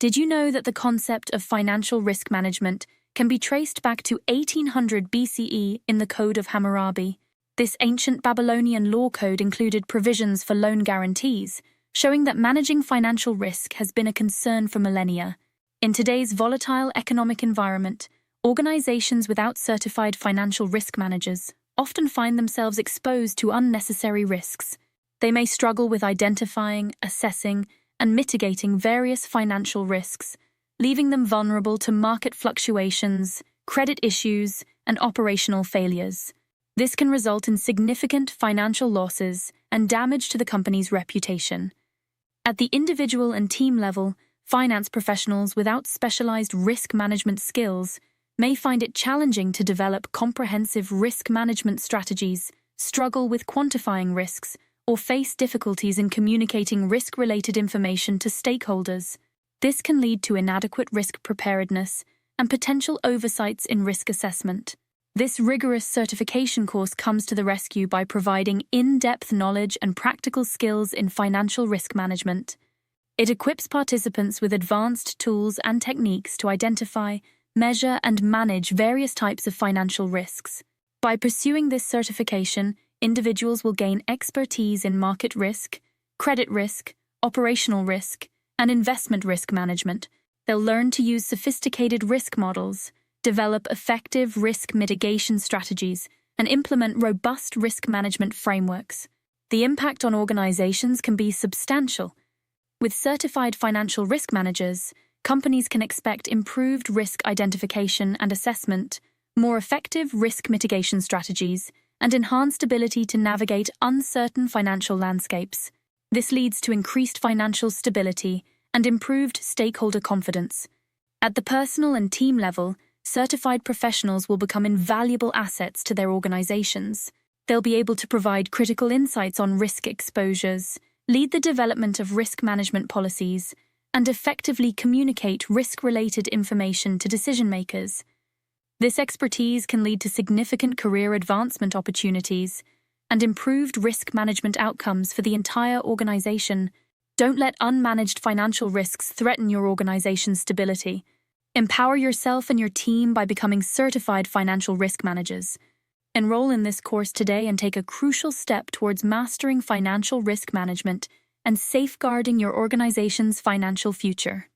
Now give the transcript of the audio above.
Did you know that the concept of financial risk management can be traced back to 1800 BCE in the Code of Hammurabi? This ancient Babylonian law code included provisions for loan guarantees, showing that managing financial risk has been a concern for millennia. In today's volatile economic environment, organizations without certified financial risk managers often find themselves exposed to unnecessary risks. They may struggle with identifying, assessing, and mitigating various financial risks, leaving them vulnerable to market fluctuations, credit issues, and operational failures. This can result in significant financial losses and damage to the company's reputation. At the individual and team level, finance professionals without specialized risk management skills may find it challenging to develop comprehensive risk management strategies, struggle with quantifying risks, or face difficulties in communicating risk-related information to stakeholders. This can lead to inadequate risk preparedness and potential oversights in risk assessment. This rigorous certification course comes to the rescue by providing in-depth knowledge and practical skills in financial risk management. It equips participants with advanced tools and techniques to identify, measure, and manage various types of financial risks. By pursuing this certification, individuals will gain expertise in market risk, credit risk, operational risk, and investment risk management. They'll learn to use sophisticated risk models, develop effective risk mitigation strategies, and implement robust risk management frameworks. The impact on organizations can be substantial. With certified financial risk managers, companies can expect improved risk identification and assessment, more effective risk mitigation strategies, and enhanced ability to navigate uncertain financial landscapes. This leads to increased financial stability and improved stakeholder confidence. At the personal and team level, certified professionals will become invaluable assets to their organizations. They'll be able to provide critical insights on risk exposures, lead the development of risk management policies, and effectively communicate risk-related information to decision-makers. This expertise can lead to significant career advancement opportunities and improved risk management outcomes for the entire organization. Don't let unmanaged financial risks threaten your organization's stability. Empower yourself and your team by becoming certified financial risk managers. Enroll in this course today and take a crucial step towards mastering financial risk management and safeguarding your organization's financial future.